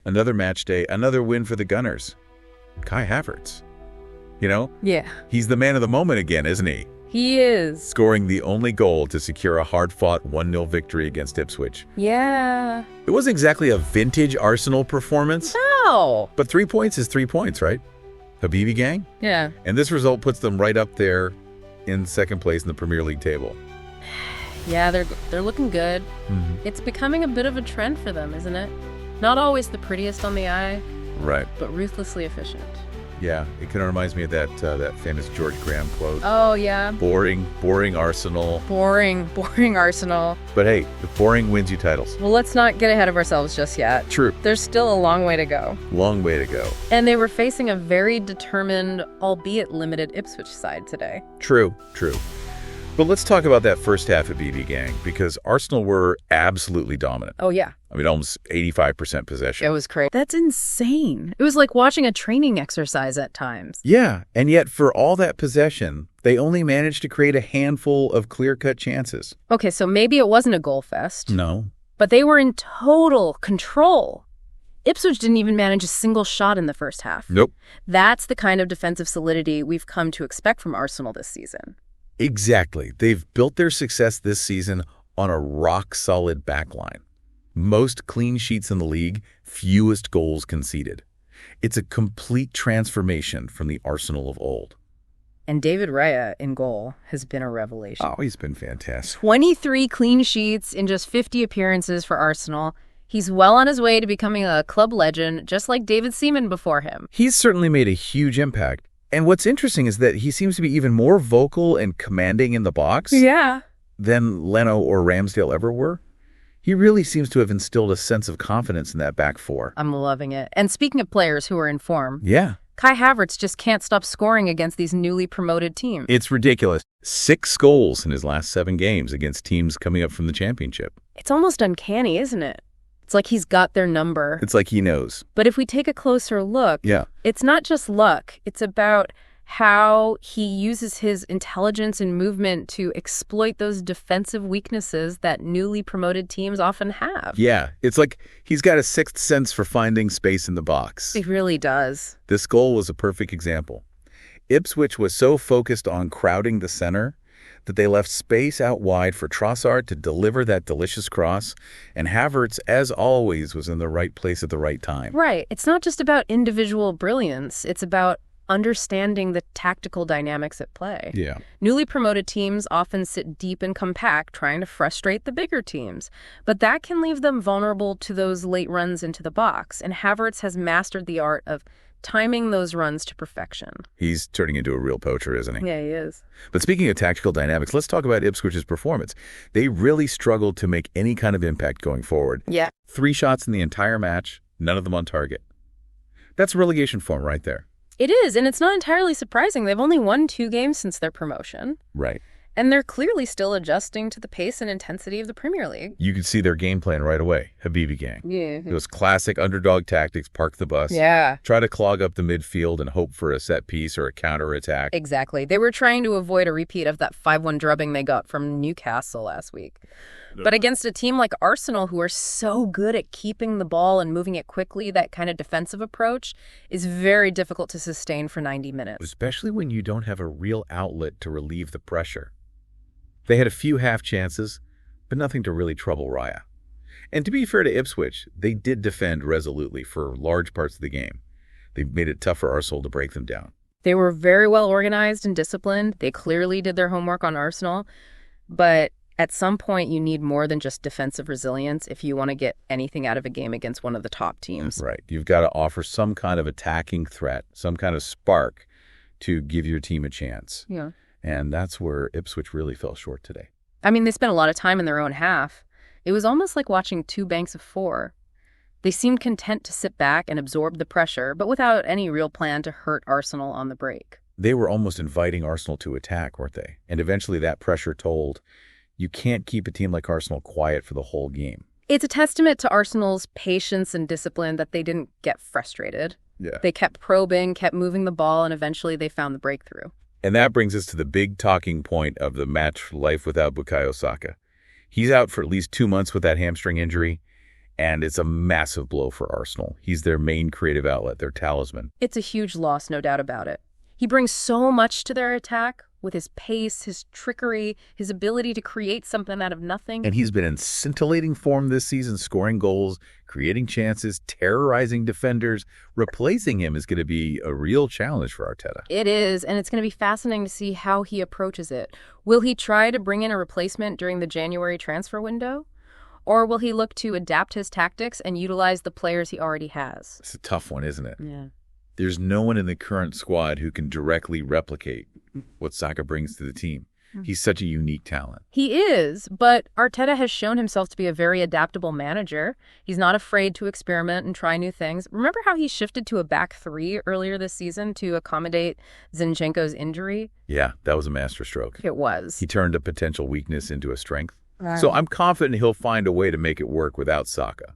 Another match day, another win for the Gunners. Kai Havertz. Yeah, He's the man of the moment again, isn't he? he is. Scoring the only goal to secure a hard-fought 1-0 victory against Ipswich. Yeah. It wasn't exactly a vintage Arsenal performance, No. but 3 points is 3 points, right? Habibi gang? Yeah. And this result puts them right up there in second place in the Premier League table. Yeah, they're looking good. It's becoming a bit of a trend for them, isn't it? Not always the prettiest on the eye, Right. but ruthlessly efficient. Yeah, it kind of reminds me of that famous George Graham quote. Oh, yeah. Boring Arsenal. Boring Arsenal. But hey, the boring wins you titles. Well, let's not get ahead of ourselves just yet. True. There's still a long way to go. Long way to go. And they were facing a very determined, albeit limited, Ipswich side today. True. But let's talk about that first half of BB gang, because Arsenal were absolutely dominant. Oh, yeah. I mean, almost 85% possession. It was crazy. That's insane. It was like watching a training exercise at times. Yeah, and yet for all that possession, they only managed to create a handful of clear-cut chances. Okay, so maybe it wasn't a goal fest. No. But they were in total control. Ipswich didn't even manage a single shot in the first half. Nope. That's the kind of defensive solidity we've come to expect from Arsenal this season. Exactly. They've built their success this season on a rock-solid backline. Most clean sheets in the league, fewest goals conceded. It's a complete transformation from the Arsenal of old. And David Raya in goal has been a revelation. Oh, he's been fantastic. 23 clean sheets in just 50 appearances for Arsenal. He's well on his way to becoming a club legend, just like David Seaman before him. He's certainly made a huge impact. And what's interesting is that he seems to be even more vocal and commanding in the box than Leno or Ramsdale ever were. He really seems to have instilled a sense of confidence in that back four. I'm loving it. And speaking of players who are in form, Yeah. Kai Havertz just can't stop scoring against these newly promoted teams. It's ridiculous. 6 goals in his last 7 games against teams coming up from the championship. It's almost uncanny, isn't it? It's like he's got their number. It's like he knows. But if we take a closer look, Yeah. it's not just luck. It's about how he uses his intelligence and movement to exploit those defensive weaknesses that newly promoted teams often have. Yeah. It's like he's got a sixth sense for finding space in the box. He really does. This goal was a perfect example. Ipswich was so focused on crowding the center that they left space out wide for Trossard to deliver that delicious cross, and Havertz, as always, was in the right place at the right time. Right. It's not just about individual brilliance. It's about understanding the tactical dynamics at play. Yeah. Newly promoted teams often sit deep and compact, trying to frustrate the bigger teams. But that can leave them vulnerable to those late runs into the box, and Havertz has mastered the art of timing those runs to perfection. He's turning into a real poacher, isn't he? Yeah, he is. But speaking of tactical dynamics, let's talk about Ipswich's performance. They really struggled to make any kind of impact going forward. Yeah. 3 shots in the entire match, none of them on target. That's relegation form right there. It is, and it's not entirely surprising. They've only won 2 games since their promotion. Right. And they're clearly still adjusting to the pace and intensity of the Premier League. You could see their game plan right away. Habibi gang. Yeah. Those classic underdog tactics, park the bus. Yeah. Try to clog up the midfield and hope for a set piece or a counterattack. Exactly. They were trying to avoid a repeat of that 5-1 drubbing they got from Newcastle last week. But against a team like Arsenal, who are so good at keeping the ball and moving it quickly, that kind of defensive approach is very difficult to sustain for 90 minutes. Especially when you don't have a real outlet to relieve the pressure. They had a few half chances, but nothing to really trouble Raya. And to be fair to Ipswich, they did defend resolutely for large parts of the game. They made it tough for Arsenal to break them down. They were very well organized and disciplined. They clearly did their homework on Arsenal. But at some point, you need more than just defensive resilience if you want to get anything out of a game against one of the top teams. Right. You've got to offer some kind of attacking threat, some kind of spark to give your team a chance. Yeah. And that's where Ipswich really fell short today. I mean, they spent a lot of time in their own half. It was almost like watching 2 banks of 4. They seemed content to sit back and absorb the pressure, but without any real plan to hurt Arsenal on the break. They were almost inviting Arsenal to attack, weren't they? And eventually that pressure told. You can't keep a team like Arsenal quiet for the whole game. It's a testament to Arsenal's patience and discipline that they didn't get frustrated. Yeah. They kept probing, kept moving the ball, and eventually they found the breakthrough. And that brings us to the big talking point of the match life without Bukayo Saka. He's out for at least 2 months with that hamstring injury, And it's a massive blow for Arsenal. He's their main creative outlet, their talisman. It's a huge loss, no doubt about it. He brings so much to their attack with his pace, his trickery, his ability to create something out of nothing. And he's been in scintillating form this season, scoring goals, creating chances, terrorizing defenders. Replacing him is going to be a real challenge for Arteta. It is, and it's going to be fascinating to see how he approaches it. Will he try to bring in a replacement during the January transfer window? Or will he look to adapt his tactics and utilize the players he already has? It's a tough one, isn't it? Yeah. There's no one in the current squad who can directly replicate what Saka brings to the team. He's such a unique talent. He is, but Arteta has shown himself to be a very adaptable manager. He's not afraid to experiment and try new things. Remember how he shifted to a back three earlier this season to accommodate Zinchenko's injury? Yeah, that was a masterstroke. It was. He turned a potential weakness into a strength. Right. So I'm confident he'll find a way to make it work without Saka.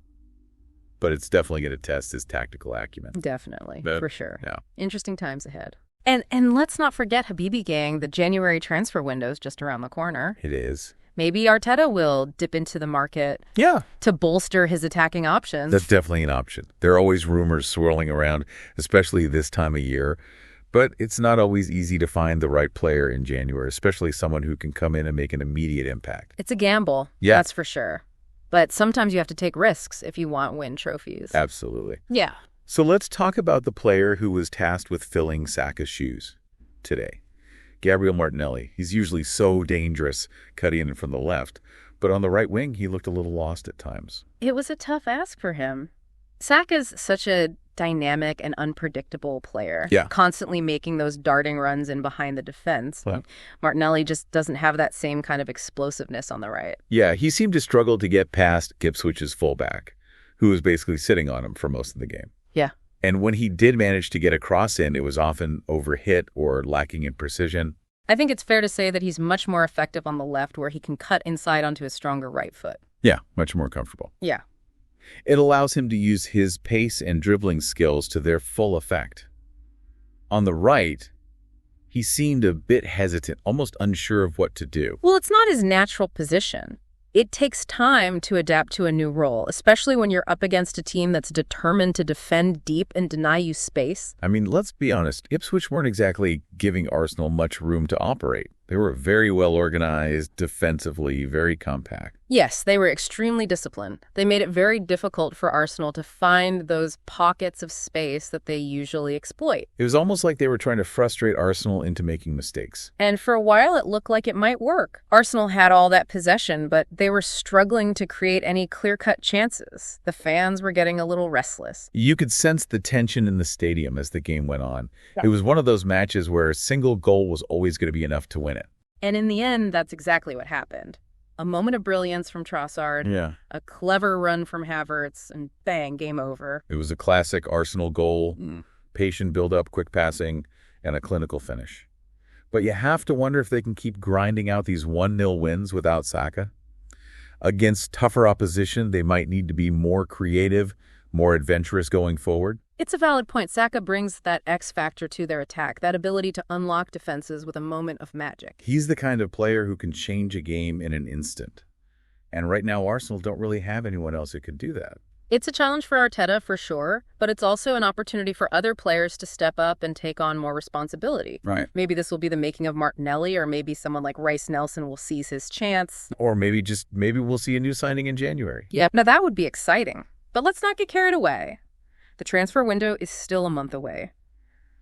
But it's definitely going to test his tactical acumen. Definitely, for sure. Yeah. Interesting times ahead. And let's not forget, Habibi gang, the January transfer window's just around the corner. It is. Maybe Arteta will dip into the market to bolster his attacking options. That's definitely an option. There are always rumors swirling around, especially this time of year. But it's not always easy to find the right player in January, especially someone who can come in and make an immediate impact. It's a gamble, that's for sure. But sometimes you have to take risks if you want win trophies. Absolutely. Yeah. So let's talk about the player who was tasked with filling Saka's shoes today. Gabriel Martinelli. He's usually so dangerous cutting in from the left, but on the right wing, he looked a little lost at times. It was a tough ask for him. Saka's such a dynamic and unpredictable player, constantly making those darting runs in behind the defense. Yeah. Martinelli just doesn't have that same kind of explosiveness on the right. Yeah, he seemed to struggle to get past Ipswich's fullback, who was basically sitting on him for most of the game. Yeah. And when he did manage to get a cross in, it was often overhit or lacking in precision. I think it's fair to say that he's much more effective on the left, where he can cut inside onto his stronger right foot. Yeah, much more comfortable. Yeah. It allows him to use his pace and dribbling skills to their full effect. On the right, he seemed a bit hesitant, almost unsure of what to do. Well, it's not his natural position. It takes time to adapt to a new role, especially when you're up against a team that's determined to defend deep and deny you space. I mean, let's be honest, Ipswich weren't exactly giving Arsenal much room to operate. They were very well organized, defensively, very compact. Yes, they were extremely disciplined. They made it very difficult for Arsenal to find those pockets of space that they usually exploit. It was almost like they were trying to frustrate Arsenal into making mistakes. And for a while, it looked like it might work. Arsenal had all that possession, but they were struggling to create any clear-cut chances. The fans were getting a little restless. You could sense the tension in the stadium as the game went on. Yeah. It was one of those matches where a single goal was always going to be enough to win it. And in the end, that's exactly what happened. A moment of brilliance from Trossard, a clever run from Havertz, and bang, game over. It was a classic Arsenal goal, patient build-up, quick passing, and a clinical finish. But you have to wonder if they can keep grinding out these 1-0 wins without Saka. Against tougher opposition, they might need to be more creative, more adventurous going forward. It's a valid point. Saka brings that X factor to their attack, that ability to unlock defenses with a moment of magic. He's the kind of player who can change a game in an instant. And right now, Arsenal don't really have anyone else who could do that. It's a challenge for Arteta, for sure, but it's also an opportunity for other players to step up and take on more responsibility. Right. Maybe this will be the making of Martinelli, or maybe someone like Rice Nelson will seize his chance. Or maybe we'll see a new signing in January. Yeah, now that would be exciting. But let's not get carried away. The transfer window is still a month away.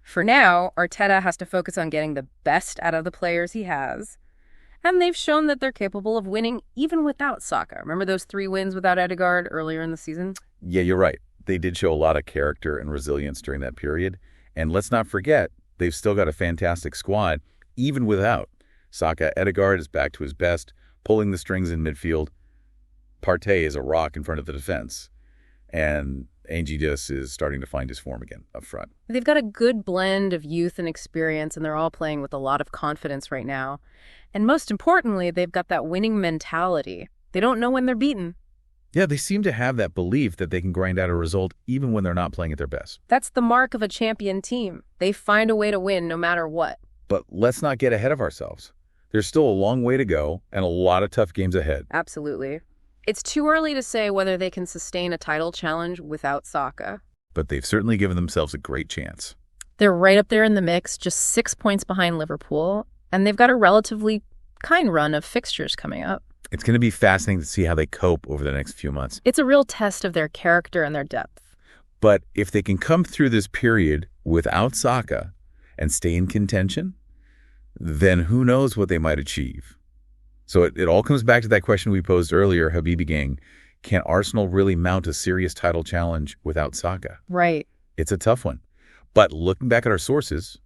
For now, Arteta has to focus on getting the best out of the players he has. And they've shown that they're capable of winning even without Saka. Remember those 3 wins without Ødegaard earlier in the season? Yeah, you're right. They did show a lot of character and resilience during that period. And let's not forget, they've still got a fantastic squad, even without Saka. Ødegaard is back to his best, pulling the strings in midfield. Partey is a rock in front of the defense. And Angie is starting to find his form again up front. They've got a good blend of youth and experience, and they're all playing with a lot of confidence right now. And most importantly, they've got that winning mentality. They don't know when they're beaten. Yeah, they seem to have that belief that they can grind out a result even when they're not playing at their best. That's the mark of a champion team. They find a way to win no matter what. But let's not get ahead of ourselves. There's still a long way to go and a lot of tough games ahead. Absolutely. It's too early to say whether they can sustain a title challenge without Saka. But they've certainly given themselves a great chance. They're right up there in the mix, just 6 points behind Liverpool, and they've got a relatively kind run of fixtures coming up. It's going to be fascinating to see how they cope over the next few months. It's a real test of their character and their depth. But if they can come through this period without Saka and stay in contention, then who knows what they might achieve. So it all comes back to that question we posed earlier, Habibi gang. Can Arsenal really mount a serious title challenge without Saka? Right. It's a tough one. But looking back at our sources,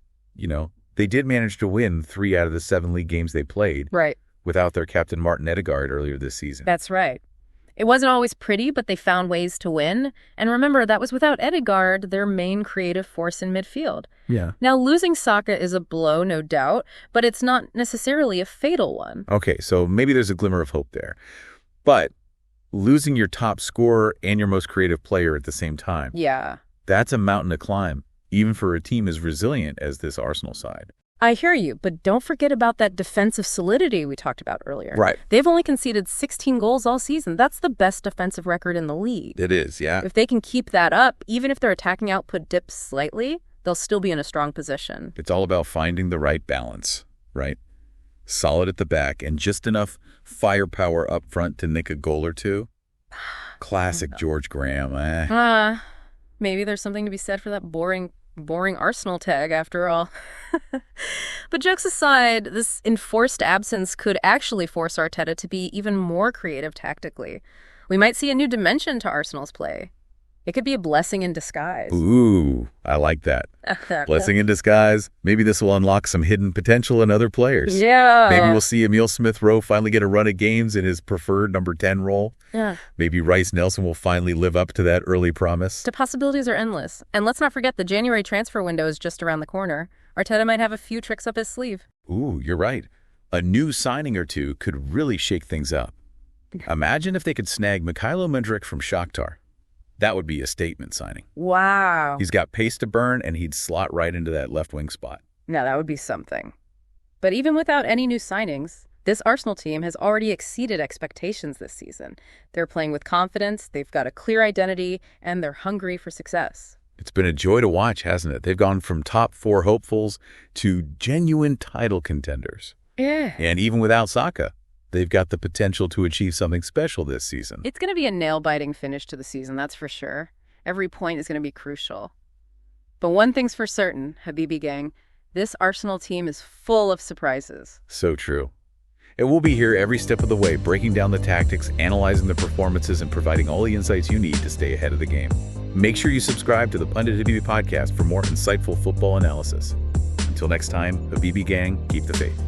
they did manage to win 3 out of the 7 league games they played. Right. Without their captain Martin Odegaard earlier this season. That's right. It wasn't always pretty, but they found ways to win. And remember, that was without Odegaard, their main creative force in midfield. Yeah. Now, losing Saka is a blow, no doubt, but it's not necessarily a fatal one. Okay, so maybe there's a glimmer of hope there. But losing your top scorer and your most creative player at the same time. Yeah. That's a mountain to climb, even for a team as resilient as this Arsenal side. I hear you, but don't forget about that defensive solidity we talked about earlier. Right. They've only conceded 16 goals all season. That's the best defensive record in the league. It is, yeah. If they can keep that up, even if their attacking output dips slightly, they'll still be in a strong position. It's all about finding the right balance, right? Solid at the back and just enough firepower up front to nick a goal or two. Classic George Graham, Maybe there's something to be said for that boring Arsenal tag after all. But jokes aside, this enforced absence could actually force Arteta to be even more creative tactically. We might see a new dimension to Arsenal's play. It could be a blessing in disguise. Ooh, I like that. Blessing in disguise. Maybe this will unlock some hidden potential in other players. Yeah. Maybe we'll see Emile Smith-Rowe finally get a run of games in his preferred number 10 role. Yeah. Maybe Rice Nelson will finally live up to that early promise. The possibilities are endless. And let's not forget the January transfer window is just around the corner. Arteta might have a few tricks up his sleeve. Ooh, you're right. A new signing or two could really shake things up. Imagine if they could snag Mykhailo Mudryk from Shakhtar. That would be a statement signing. Wow. He's got pace to burn, and he'd slot right into that left wing spot. Now, that would be something. But even without any new signings, this Arsenal team has already exceeded expectations this season. They're playing with confidence, they've got a clear identity, and they're hungry for success. It's been a joy to watch, hasn't it? They've gone from top 4 hopefuls to genuine title contenders. Yeah. And even without Saka, they've got the potential to achieve something special this season. It's going to be a nail-biting finish to the season, that's for sure. Every point is going to be crucial. But one thing's for certain, Habibi gang, this Arsenal team is full of surprises. So true. And we'll be here every step of the way, breaking down the tactics, analyzing the performances, and providing all the insights you need to stay ahead of the game. Make sure you subscribe to the Pundit Habibi podcast for more insightful football analysis. Until next time, Habibi gang, keep the faith.